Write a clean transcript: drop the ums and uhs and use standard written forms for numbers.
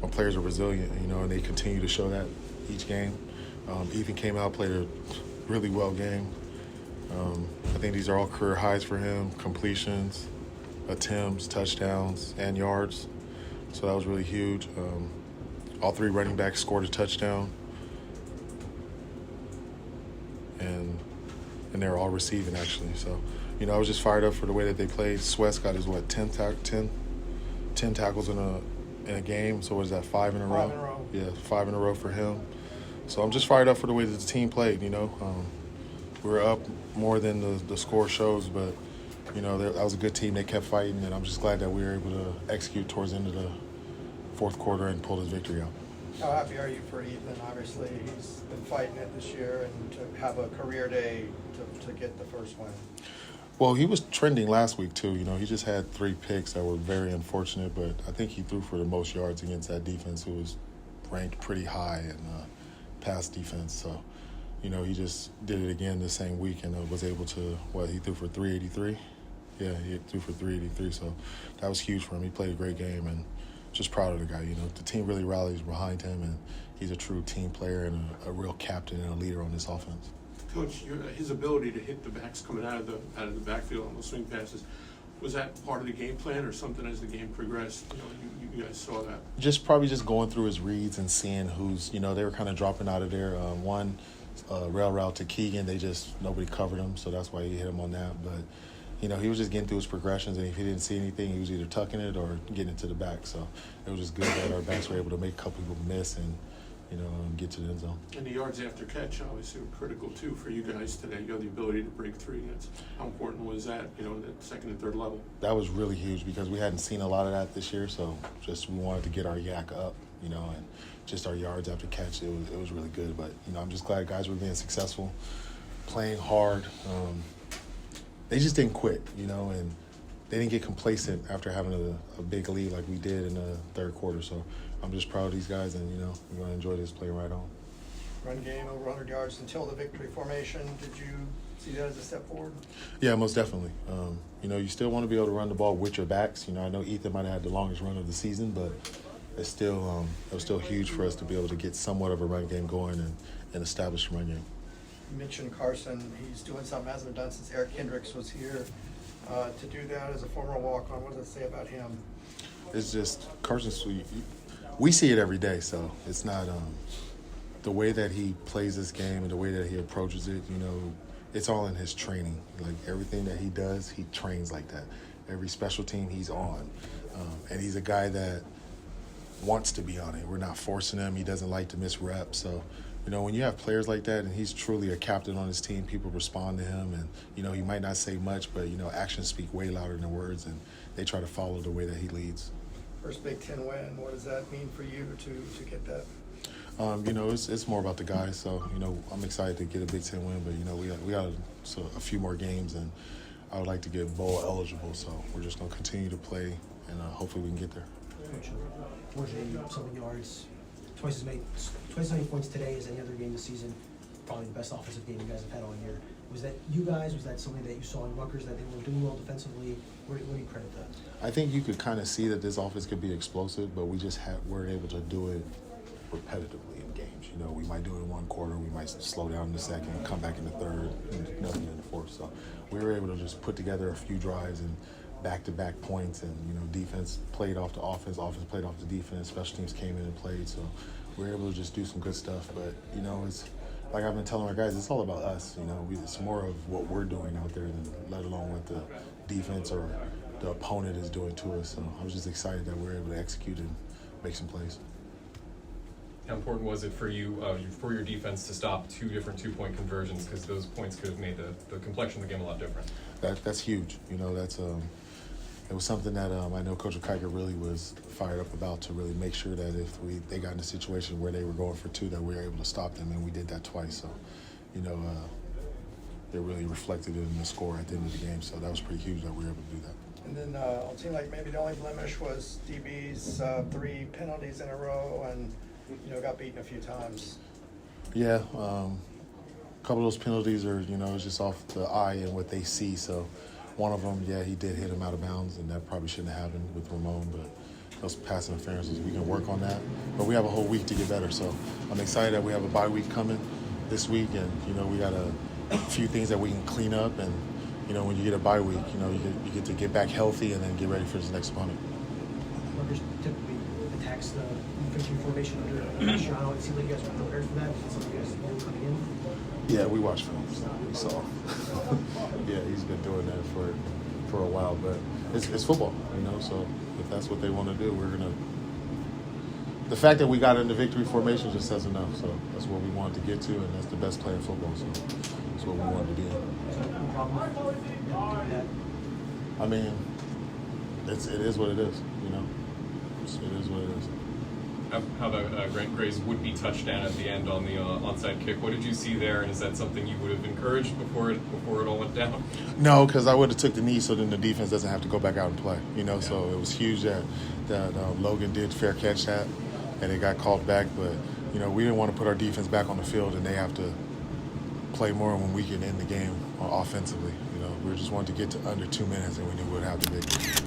my players are resilient, and they continue to show that each game. Ethan came out, played a really well game. I think these are all career highs for him: completions, attempts, touchdowns, and yards. So that was really huge. All three running backs scored a touchdown, and they're all receiving, actually. So, I was just fired up for the way that they played. Sweat's got his, 10 tackles in a game. So what is that, 5 in a row? 5 in a row. Yeah, 5 in a row for him. So I'm just fired up for the way that the team played, We're up more than the score shows, but, that was a good team. They kept fighting, and I'm just glad that we were able to execute towards the end of the fourth quarter and pull this victory out. How happy are you for Ethan? Obviously, he's been fighting it this year, and to have a career day to get the first win. Well, he was trending last week, too. He just had 3 picks that were very unfortunate, but I think he threw for the most yards against that defense, who was ranked pretty high in pass defense. So, he just did it again the same week and was able to, he threw for 383? Yeah, he threw for 383, so that was huge for him. He played a great game, and just proud of the guy. The team really rallies behind him, and he's a true team player and a real captain and a leader on this offense. Coach, his ability to hit the backs coming out of the backfield on those swing passes, was that part of the game plan or something as the game progressed? You guys saw that. Probably just going through his reads and seeing who's, they were kind of dropping out of there. One rail route to Keegan, nobody covered him, so that's why he hit him on that. But he was just getting through his progressions, and if he didn't see anything, he was either tucking it or getting it to the back. So it was just good that our backs were able to make a couple people miss and get to the end zone. And the yards after catch obviously were critical too for you guys today. You have the ability to break through. How important was that, that second and third level? That was really huge because we hadn't seen a lot of that this year. So we wanted to get our yak up, and just our yards after catch. It was really good. But I'm just glad guys were being successful, playing hard. They just didn't quit, and they didn't get complacent after having a big lead like we did in the third quarter. So I'm just proud of these guys, and, we're going to enjoy this play right on. Run game over 100 yards until the victory formation. Did you see that as a step forward? Yeah, most definitely. You still want to be able to run the ball with your backs. I know Ethan might have had the longest run of the season, but it was still huge for us to be able to get somewhat of a run game going and establish a run game. You mentioned Carson. He's doing something hasn't been done since Eric Kendricks was here. To do that as a former walk-on, what does it say about him? It's just Carson's sweet. We see it every day, so it's not the way that he plays this game and the way that he approaches it. It's all in his training. Like everything that he does, he trains like that. Every special team he's on, and he's a guy that wants to be on it. We're not forcing him. He doesn't like to miss reps, so. When you have players like that and he's truly a captain on his team, people respond to him. And, he might not say much, but, actions speak way louder than words, and they try to follow the way that he leads. First Big Ten win, what does that mean for you to get that? It's more about the guys. So, I'm excited to get a Big Ten win, but, we got a few more games, and I would like to get bowl eligible. So we're just going to continue to play, and hopefully we can get there. Coach, 47 yards. Twice as many points today as any other game this season. Probably the best offensive game you guys have had all year. Was that you guys? Was that something that you saw in Rutgers that they were doing well defensively? Where do you credit that? I think you could kind of see that this offense could be explosive, but we just weren't able to do it repetitively in games. We might do it in one quarter, we might slow down in the second, come back in the third, and nothing in the fourth. So we were able to just put together a few drives and back-to-back points, and defense played off the offense played off the defense, special teams came in and played, so we were able to just do some good stuff. But it's like I've been telling our guys, it's all about us. It's more of what we're doing out there than let alone what the defense or the opponent is doing to us. So I was just excited that we were able to execute and make some plays. How important was it for you, for your defense, to stop 2 different 2-point conversions, because those points could have made the complexion of the game a lot different? That's huge. It was something that I know Coach Kiker really was fired up about, to really make sure that if they got in a situation where they were going for 2, that we were able to stop them, and we did that twice. So, it really reflected in the score at the end of the game. So that was pretty huge that we were able to do that. And then it seemed like maybe the only blemish was DB's 3 penalties in a row, and got beaten a few times. Yeah, a couple of those penalties are it's just off the eye and what they see. So one of them, he did hit him out of bounds, and that probably shouldn't have happened with Ramon. But those pass interferences. We can work on that, but we have a whole week to get better. So I'm excited that we have a bye week coming this week, and we got a few things that we can clean up. And when you get a bye week, you get to get back healthy and then get ready for this next opponent. Rutgers typically attacks the infantry formation under Cristiano. It seems like you guys were prepared for that. Is it something you guys knew coming in? Yeah, we watched film. So we saw. Yeah, he's been doing that for a while, but it's football, So if that's what they want to do, we're gonna. The fact that we got into victory formation just says enough. So that's what we wanted to get to, and that's the best play in football. So that's what we wanted to be in. No problem with doing that. I mean, it is what it is. It is what it is. How about Grant Gray's would-be touchdown at the end on the onside kick? What did you see there, and is that something you would have encouraged before it all went down? No, because I would have took the knee, so then the defense doesn't have to go back out and play. So it was huge that Logan did fair catch that, and it got called back. But we didn't want to put our defense back on the field, and they have to play more when we can end the game offensively. We just wanted to get to under 2 minutes, and we knew we would have the victory.